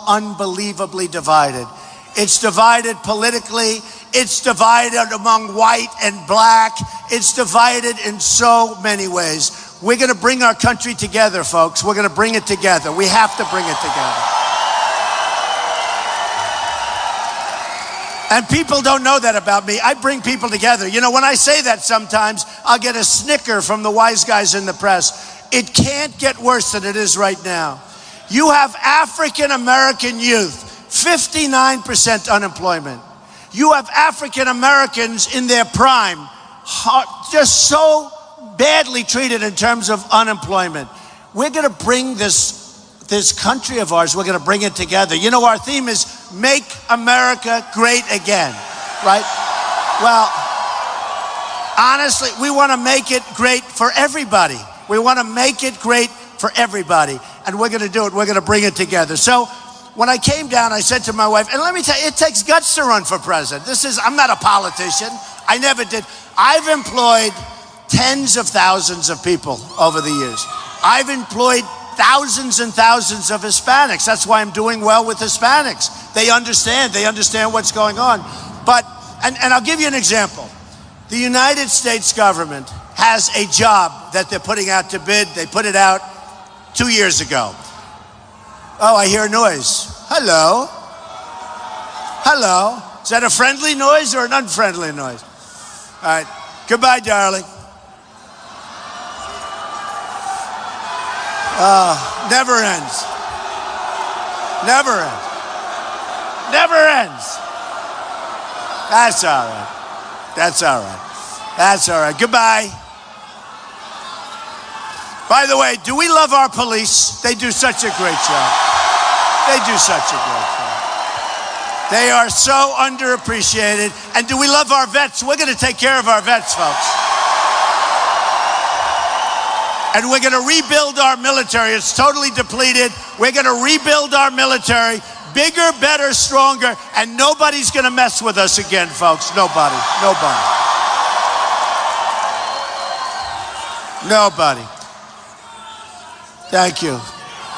unbelievably divided. It's divided politically. It's divided among white and black. It's divided in so many ways. We're going to bring our country together, folks. We're going to bring it together. We have to bring it together. And people don't know that about me. I bring people together. You know, when I say that sometimes, I'll get a snicker from the wise guys in the press. It can't get worse than it is right now. You have African American youth, 59% unemployment. You have African Americans in their prime, just so badly treated in terms of unemployment. We're going to bring this country of ours, we're going to bring it together. You know, our theme is Make America Great Again, right? Well, honestly, we want to make it great for everybody. We want to make it great for everybody. And we're going to do it. We're going to bring it together. So when I came down, I said to my wife, and let me tell you, it takes guts to run for president. I'm not a politician. I never did. I've employed tens of thousands of people over the years. I've employed thousands and thousands of Hispanics. That's why I'm doing well with Hispanics. They understand what's going on. But, and I'll give you an example. The United States government has a job that they're putting out to bid. They put it out 2 years ago. Oh, I hear a noise. Hello? Hello? Is that a friendly noise or an unfriendly noise? All right. Goodbye, darling. Never ends. Never ends. Never ends. That's all right. That's all right. That's all right. Goodbye. By the way, do we love our police? They do such a great job. They do such a great job. They are so underappreciated. And do we love our vets? We're going to take care of our vets, folks. And we're going to rebuild our military. It's totally depleted. We're going to rebuild our military. Bigger, better, stronger. And nobody's going to mess with us again, folks. Nobody. Nobody. Nobody. Thank you.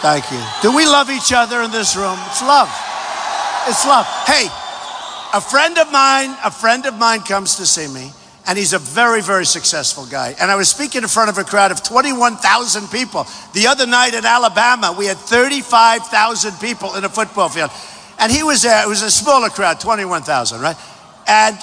Thank you. Do we love each other in this room? It's love. It's love. Hey, a friend of mine comes to see me, and he's a very, very successful guy. And I was speaking in front of a crowd of 21,000 people. The other night in Alabama, we had 35,000 people in a football field. And he was there. It was a smaller crowd, 21,000, right? And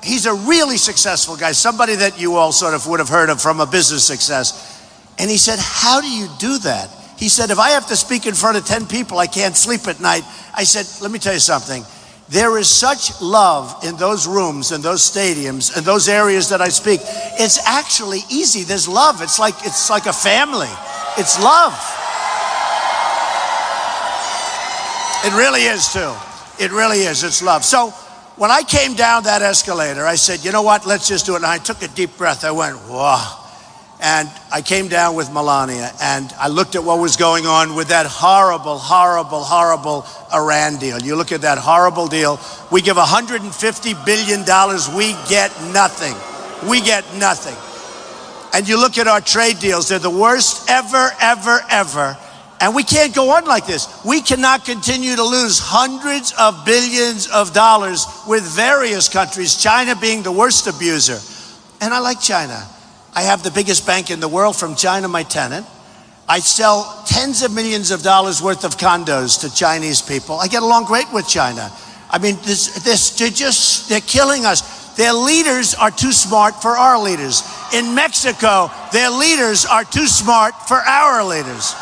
he's a really successful guy, somebody that you all sort of would have heard of from a business success. And he said, how do you do that? He said, if I have to speak in front of 10 people, I can't sleep at night. I said, let me tell you something. There is such love in those rooms, in those stadiums, in those areas that I speak. It's actually easy. There's love. It's like a family. It's love. It really is too. It really is. It's love. So when I came down that escalator, I said, you know what? Let's just do it. And I took a deep breath. I went, whoa. And I came down with Melania, and I looked at what was going on with that horrible, horrible, horrible Iran deal. You look at that horrible deal. We give $150 billion. We get nothing. We get nothing. And you look at our trade deals. They're the worst ever, ever, ever. And we can't go on like this. We cannot continue to lose hundreds of billions of dollars with various countries, China being the worst abuser. And I like China. I have the biggest bank in the world from China, my tenant. I sell tens of millions of dollars worth of condos to Chinese people. I get along great with China. I mean, they're killing us. Their leaders are too smart for our leaders. In Mexico, their leaders are too smart for our leaders.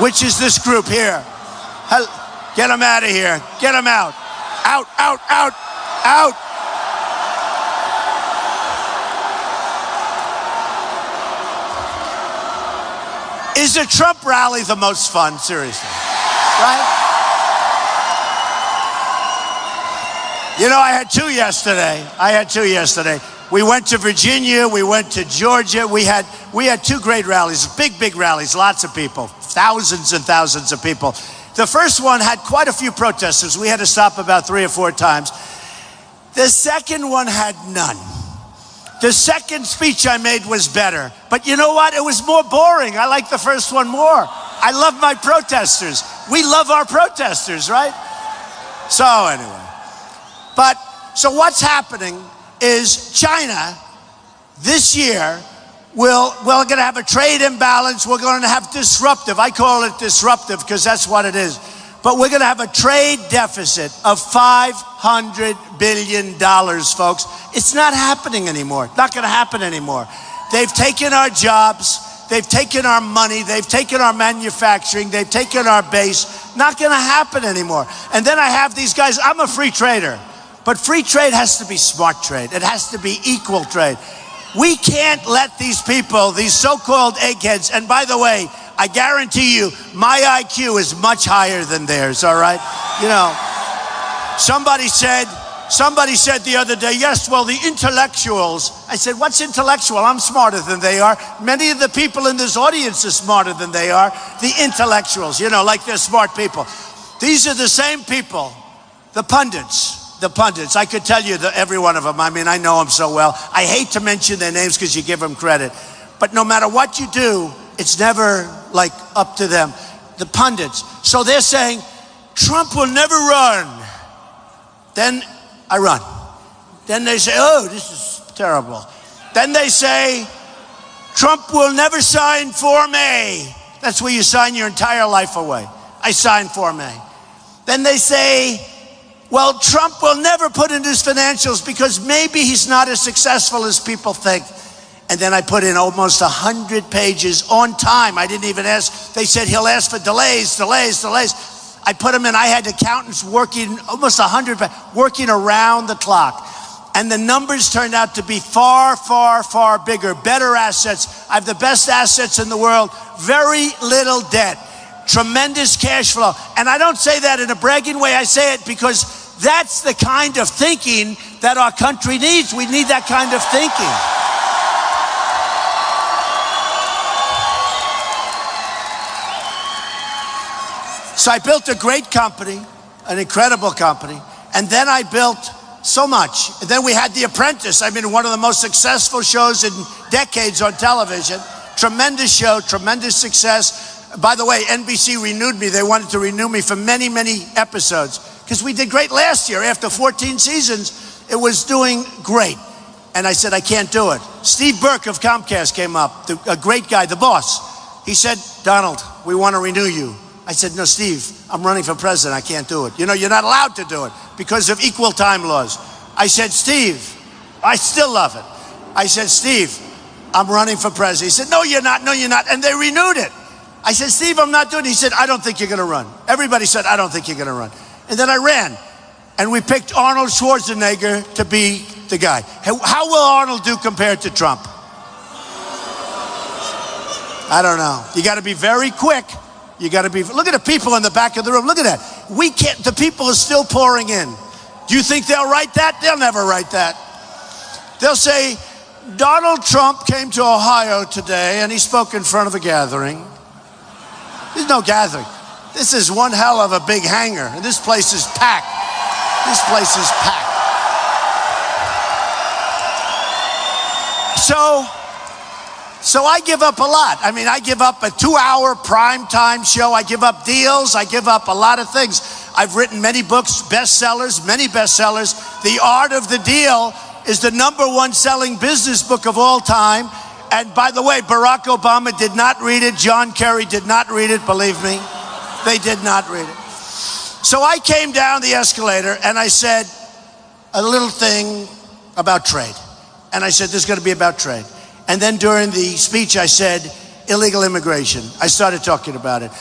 Which is this group here. Get them out of here. Get them out. Out, out, out, out. Is a Trump rally the most fun? Seriously, right? You know, I had two yesterday. We went to Virginia, we went to Georgia. We had two great rallies, big rallies, lots of people, thousands and thousands of people. The first one had quite a few protesters. We had to stop about 3 or 4 times. The second one had none. The second speech I made was better. But you know what? It was more boring. I liked the first one more. I love my protesters. We love our protesters, right? So anyway, so what's happening is China this year we're going to have a trade imbalance. We're going to have disruptive. I call it disruptive because that's what it is. But we're going to have a trade deficit of $500 billion, folks. It's not happening anymore. Not going to happen anymore. They've taken our jobs. They've taken our money. They've taken our manufacturing. They've taken our base. Not going to happen anymore. And then I have these guys. I'm a free trader. But free trade has to be smart trade. It has to be equal trade. We can't let these people, these so-called eggheads, and by the way, I guarantee you, my IQ is much higher than theirs, all right? You know, somebody said the other day, yes, well, the intellectuals. I said, what's intellectual? I'm smarter than they are. Many of the people in this audience are smarter than they are. The intellectuals, you know, like they're smart people. These are the same people, the pundits. I could tell you every one of them. I mean, I know them so well. I hate to mention their names because you give them credit. But no matter what you do, it's never like up to them. The pundits. So they're saying, Trump will never run. Then I run. Then they say, oh, this is terrible. Then they say, Trump will never sign Form A. That's where you sign your entire life away. I signed Form A. Then they say, well, Trump will never put in his financials because maybe he's not as successful as people think. And then I put in almost 100 pages on time. I didn't even ask. They said he'll ask for delays. I put them in. I had accountants working almost 100, working around the clock. And the numbers turned out to be far, far, far bigger, better assets. I have the best assets in the world, very little debt. Tremendous cash flow. And I don't say that in a bragging way. I say it because that's the kind of thinking that our country needs. We need that kind of thinking. So I built a great company, an incredible company. And then I built so much. And then we had The Apprentice. I mean, one of the most successful shows in decades on television. Tremendous show, tremendous success. By the way, NBC renewed me. They wanted to renew me for many, many episodes because we did great last year. After 14 seasons, it was doing great. And I said, I can't do it. Steve Burke of Comcast came up, a great guy, the boss. He said, Donald, we want to renew you. I said, no, Steve, I'm running for president. I can't do it. You know, you're not allowed to do it because of equal time laws. I said, Steve, I still love it. I said, Steve, I'm running for president. He said, no, you're not. No, you're not. And they renewed it. I said, Steve, I'm not doing it. He said, I don't think you're going to run. Everybody said, I don't think you're going to run. And then I ran. And we picked Arnold Schwarzenegger to be the guy. How will Arnold do compared to Trump? I don't know. You got to be very quick. You got to be, look at the people in the back of the room. Look at that. We can't, the people are still pouring in. Do you think they'll write that? They'll never write that. They'll say, Donald Trump came to Ohio today and he spoke in front of a gathering. There's no gathering. This is one hell of a big hangar. And this place is packed. This place is packed. So I give up a lot. I mean, I give up a 2-hour primetime show. I give up deals. I give up a lot of things. I've written many books, bestsellers, many bestsellers. The Art of the Deal is the #1 selling business book of all time. And by the way, Barack Obama did not read it. John Kerry did not read it, believe me. They did not read it. So I came down the escalator and I said a little thing about trade. And I said, this is going to be about trade. And then during the speech, I said, illegal immigration. I started talking about it.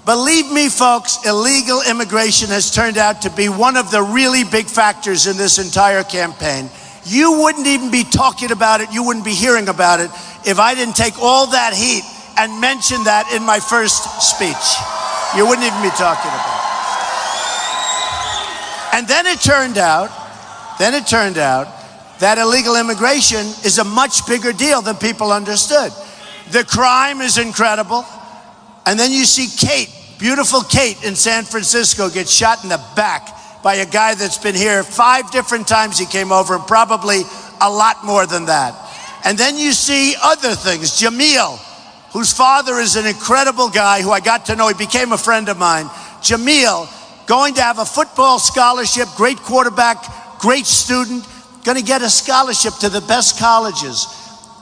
Believe me, folks, illegal immigration has turned out to be one of the really big factors in this entire campaign. You wouldn't even be talking about it. You wouldn't be hearing about it if I didn't take all that heat and mention that in my first speech. You wouldn't even be talking about it. And then it turned out that illegal immigration is a much bigger deal than people understood. The crime is incredible. And then you see Kate, beautiful Kate in San Francisco, get shot in the back by a guy that's been here 5 different times he came over, and probably a lot more than that. And then you see other things. Jamil, whose father is an incredible guy who I got to know. He became a friend of mine. Jamil, going to have a football scholarship, great quarterback, great student, going to get a scholarship to the best colleges.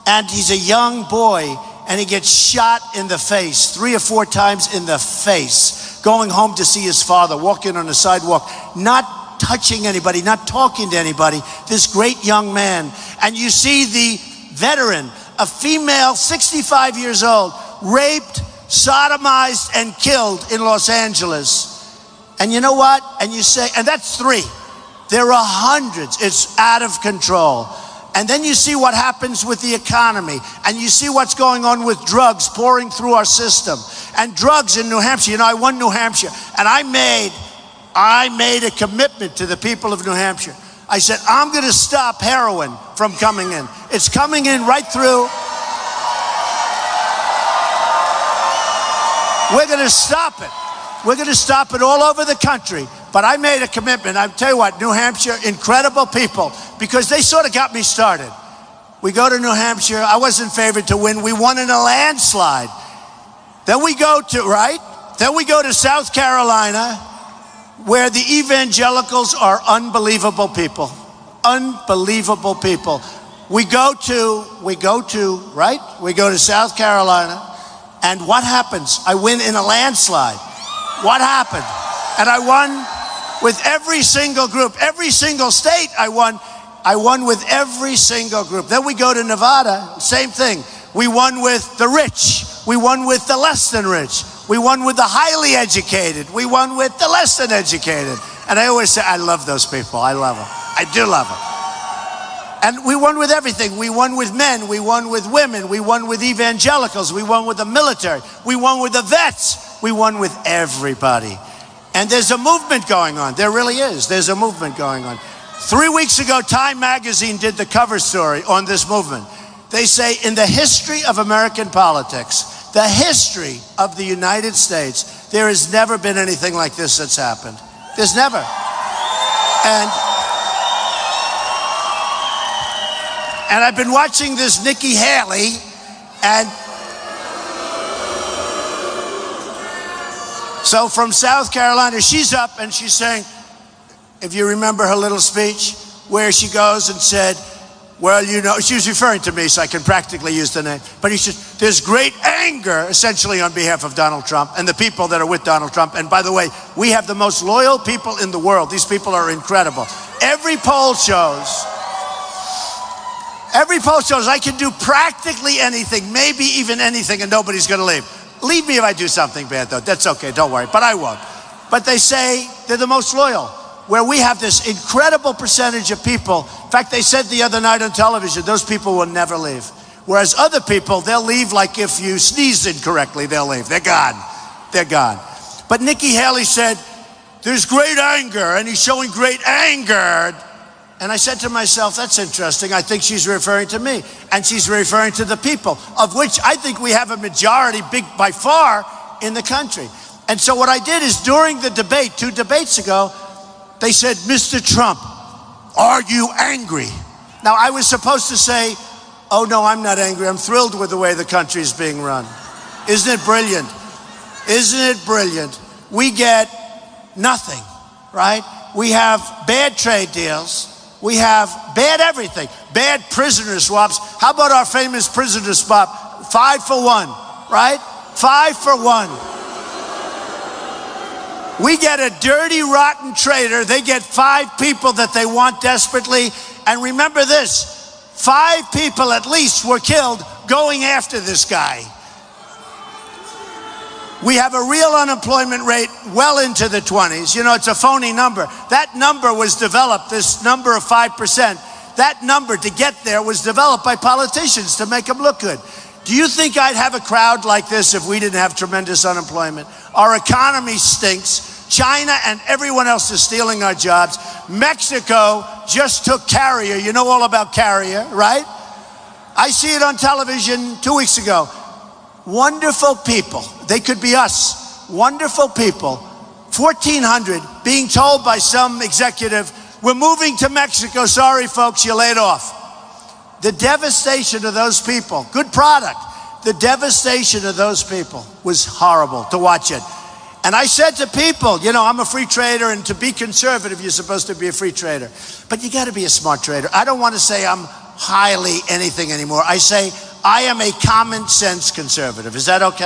And he's a young boy, and he gets shot in the face, 3 or 4 times in the face, going home to see his father, walking on the sidewalk, not touching anybody, not talking to anybody, this great young man. And you see the veteran, a female, 65 years old, raped, sodomized, and killed in Los Angeles. And you know what? And you say, and that's 3. There are hundreds. It's out of control. And then you see what happens with the economy, and you see what's going on with drugs pouring through our system. And drugs in New Hampshire, you know, I won New Hampshire, and I made a commitment to the people of New Hampshire. I said, I'm going to stop heroin from coming in. It's coming in right through. We're going to stop it. We're going to stop it all over the country. But I made a commitment. I'll tell you what, New Hampshire, incredible people, because they sort of got me started. We go to New Hampshire. I wasn't favored to win. We won in a landslide. Then we go to South Carolina, where the evangelicals are unbelievable people. Unbelievable people. We go to South Carolina, and what happens? I win in a landslide. What happened? And I won with every single group, every single state I won with every single group. Then we go to Nevada, same thing. We won with the rich. We won with the less than rich. We won with the highly educated. We won with the less than educated. And I always say, I love those people. I love them. I do love them. And we won with everything. We won with men. We won with women. We won with evangelicals. We won with the military. We won with the vets. We won with everybody. And there's a movement going on. There really is. There's a movement going on. 3 weeks ago, Time magazine did the cover story on this movement. They say, in the history of American politics, the history of the United States, there has never been anything like this that's happened. There's never. And I've been watching this Nikki Haley, and so from South Carolina, she's up and she's saying, if you remember her little speech, where she goes and said, well, you know, she was referring to me, so I can practically use the name. But he said, there's great anger, essentially on behalf of Donald Trump and the people that are with Donald Trump. And by the way, we have the most loyal people in the world. These people are incredible. Every poll shows I can do practically anything, maybe even anything, and nobody's going to leave. Leave me if I do something bad, though. That's okay, don't worry, but I won't. But they say they're the most loyal, where we have this incredible percentage of people. In fact, they said the other night on television, those people will never leave. Whereas other people, they'll leave like if you sneeze incorrectly, they'll leave. They're gone. They're gone. But Nikki Haley said, there's great anger, and he's showing great anger. And I said to myself, that's interesting. I think she's referring to me. And she's referring to the people, of which I think we have a majority, big by far, in the country. And so what I did is during the debate, 2 debates ago, they said, Mr. Trump, are you angry? Now, I was supposed to say, oh, no, I'm not angry. I'm thrilled with the way the country is being run. Isn't it brilliant? Isn't it brilliant? We get nothing, right? We have bad trade deals. We have bad everything, bad prisoner swaps. How about our famous prisoner swap? 5 for 1, right? 5 for 1. We get a dirty, rotten traitor. They get 5 people that they want desperately. And remember this, 5 people at least were killed going after this guy. We have a real unemployment rate well into the 20s. You know, it's a phony number. That number was developed, this number of 5%. That number to get there was developed by politicians to make them look good. Do you think I'd have a crowd like this if we didn't have tremendous unemployment? Our economy stinks. China and everyone else is stealing our jobs. Mexico just took Carrier. You know all about Carrier, right? I see it on television 2 weeks ago. Wonderful people. They could be us. Wonderful people. 1,400 being told by some executive, we're moving to Mexico. Sorry, folks, you're laid off. The devastation of those people. Good product. The devastation of those people was horrible to watch it. And I said to people, you know, I'm a free trader, and to be conservative, you're supposed to be a free trader. But you got to be a smart trader. I don't want to say I'm highly anything anymore. I say I am a common sense conservative. Is that okay?